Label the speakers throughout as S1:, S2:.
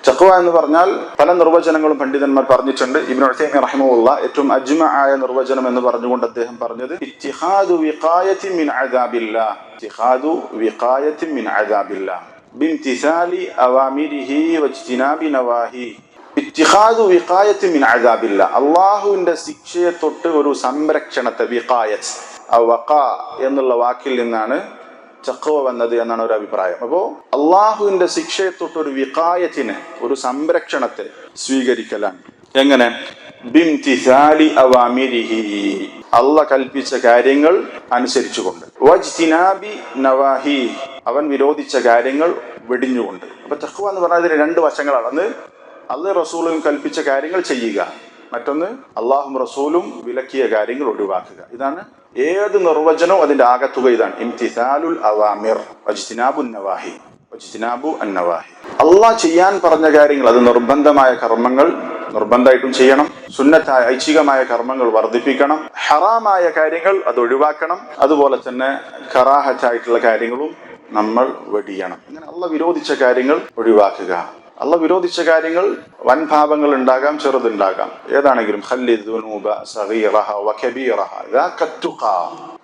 S1: തഖ്വ എന്ന് പറഞ്ഞാൽ പല നിർവചനങ്ങളും പണ്ഡിതന്മാർ പറഞ്ഞിട്ടുണ്ട്. ഇബ്നു ഉസൈമീൻ റഹിമഹുല്ലാ ഏറ്റവും അജ്മഅായ നിർവചനം എന്ന് പറഞ്ഞുകൊണ്ട് അദ്ദേഹം പറഞ്ഞത് ഇത്തിഖാദു വിഖായത്തിൻ മിൻ അദാബില്ലാഹ്, ഇത്തിഖാദു വിഖായത്തിൻ മിൻ അദാബില്ലാഹ് ബിംതിസാലി അവാമിരിഹി വജ്തിനാബി നവാഹി. ഇത്തിഖാദു വിഖായത്തിൻ മിൻ അദാബില്ലാഹ്, അല്ലാഹുവിന്റെ ശിക്ഷയെ തൊട്ട് ഒരു സംരക്ഷണത്തെ, വിഖായത്ത് വഖാ എന്നുള്ള വാക്കിൽ നിന്നാണ് തഖ്വ വന്നത് എന്നാണ് ഒരു അഭിപ്രായം. അപ്പോ അള്ളാഹുവിന്റെ ശിക്ഷയെ തൊട്ടൊരു വിഖായത്തിന്, ഒരു സംരക്ഷണത്തെ സ്വീകരിക്കലാണ്. എങ്ങനെ? ബിംതിസാലി അവാമിരിഹി, അള്ളാഹ് കൽപ്പിച്ച കാര്യങ്ങൾ അനുസരിച്ചുകൊണ്ട്, വജ്തിനാബി നവാഹി, അവൻ വിരോധിച്ച കാര്യങ്ങൾ വെടിഞ്ഞുകൊണ്ട്. അപ്പൊ തഖ്വ എന്ന് പറഞ്ഞാൽ ഇതിന് രണ്ട് വശങ്ങളാണ്. ഒന്ന് അള്ളാഹ് റസൂലും കൽപ്പിച്ച കാര്യങ്ങൾ ചെയ്യുക, മറ്റൊന്ന് അള്ളാഹും റസൂലും വിലക്കിയ കാര്യങ്ങൾ ഒഴിവാക്കുക. ഇതാണ് ഏത് നിർവചനവും അതിന്റെ ആകത്തുക ഇതാണ്, ഇംതിസാലുൽ അവാമിർ വജ്തിനാബുൻ നവാഹി, വജ്തിനാബു അന്നവാഹി. അള്ളാഹ് ചെയ്യാൻ പറഞ്ഞ കാര്യങ്ങൾ, അത് നിർബന്ധമായ കർമ്മങ്ങൾ നിർബന്ധമായിട്ടും ചെയ്യണം, സുന്നത്തായ ഐച്ഛികമായ കർമ്മങ്ങൾ വർദ്ധിപ്പിക്കണം, ഹറാമായ കാര്യങ്ങൾ അത് ഒഴിവാക്കണം, അതുപോലെ തന്നെ കറാഹത്തായിട്ടുള്ള കാര്യങ്ങളും നമ്മൾ വെടിയണം. ഇങ്ങനെ അള്ളാഹ് വിരോധിച്ച കാര്യങ്ങൾ ഒഴിവാക്കുക. അള്ളാഹ് വിരോധിച്ച കാര്യങ്ങൾ വൻ പാപങ്ങൾ ഉണ്ടാകാം, ചെറുതുണ്ടാകാം, ഏതാണെങ്കിലും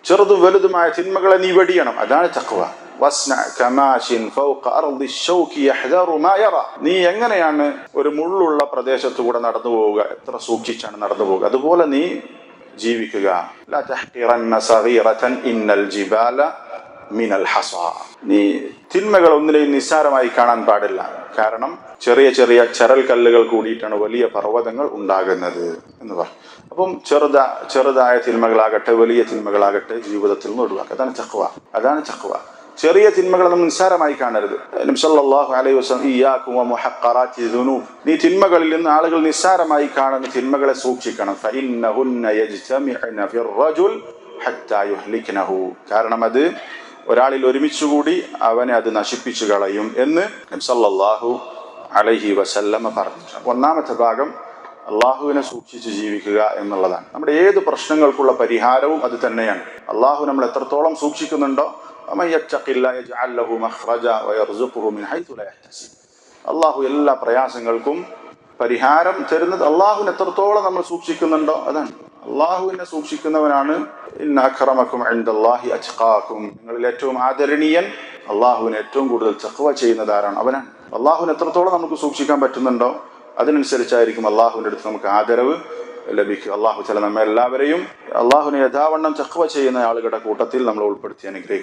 S1: ചെറുതും വലുതുമായ തിന്മകളെ നീ വെടിയണം. അതാണ് തഖ്വ. നീ എങ്ങനെയാണ് ഒരു മുള്ളുള്ള പ്രദേശത്തുകൂടെ നടന്നു പോവുക, എത്ര സൂക്ഷിച്ചാണ് നടന്നു പോവുക, അതുപോലെ നീ ജീവിക്കുക. നീ തിന്മകൾ ഒന്നിനെയും നിസ്സാരമായി കാണാൻ പാടില്ല. കാരണം ചെറിയ ചെറിയ ചരൽ കല്ലുകൾ കൂടിയിട്ടാണ് വലിയ പർവ്വതങ്ങൾ ഉണ്ടാകുന്നത് എന്ന് പറഞ്ഞു. അപ്പം ചെറുതായ തിന്മകളാകട്ടെ വലിയ തിന്മകളാകട്ടെ ജീവിതത്തിൽ നിന്ന് ഒഴിവാക്കുക. അതാണ് തഖ്വ. അതാണ് തഖ്വ. ചെറിയ തിന്മകൾ നമ്മൾ നിസ്സാരമായി കാണരുത്. നബി സല്ലല്ലാഹു അലൈഹി വസല്ലം ഇയ്യാകും വമുഹഖറാത്തി ദുനൂബ്, നീ തിന്മകളിൽ നിന്ന് ആളുകൾ നിസ്സാരമായി കാണുന്ന തിന്മകളെ സൂക്ഷിക്കണം. ഫഇന്നഹുന്ന യജ്തമിഉന ഫിർറജുൽ ഹത്താ യുഹ്ലികനഹു, കാരണം അത് ഒരാളിൽ ഒരുമിച്ചുകൂടി അവനെ അത് നശിപ്പിച്ചു കളയും എന്ന് നബി സല്ലല്ലാഹു അലൈഹി വസല്ലം പറഞ്ഞു. ഒന്നാമത്തെ ഭാഗം അള്ളാഹുവിനെ സൂക്ഷിച്ച് ജീവിക്കുക എന്നുള്ളതാണ്. നമ്മുടെ ഏത് പ്രശ്നങ്ങൾക്കുള്ള പരിഹാരവും അത് തന്നെയാണ്. അള്ളാഹു നമ്മൾ എത്രത്തോളം സൂക്ഷിക്കുന്നുണ്ടോ, അള്ളാഹു എല്ലാ പ്രയാസങ്ങൾക്കും പരിഹാരം തരുന്നത്. അള്ളാഹുവിനെ എത്രത്തോളം നമ്മൾ സൂക്ഷിക്കുന്നുണ്ടോ അതാണ്. അള്ളാഹുവിനെ സൂക്ഷിക്കുന്നവനാണ് ഇന്ന അക്രമക്കും ഇൻദല്ലാഹി അത്ഖാക്കും, നിങ്ങളിൽ ഏറ്റവും ആദരണീയൻ അള്ളാഹുവിനെ ഏറ്റവും കൂടുതൽ തഖ്വ ചെയ്യുന്നതാരാണ്, അവനാണ്. അള്ളാഹുവിനെ എത്രത്തോളം നമുക്ക് സൂക്ഷിക്കാൻ പറ്റുന്നുണ്ടോ അതിനനുസരിച്ചായിരിക്കും അള്ളാഹുവിൻ്റെ അടുത്ത് നമുക്ക് ആദരവ് ലഭിക്കുക. അള്ളാഹു തആല നമ്മെ എല്ലാവരെയും അള്ളാഹുവിനെ യഥാവണ്ണം തഖ്വ ചെയ്യുന്ന ആളുകളുടെ കൂട്ടത്തിൽ നമ്മൾ ഉൾപ്പെടുത്തി അനുഗ്രഹിക്കും.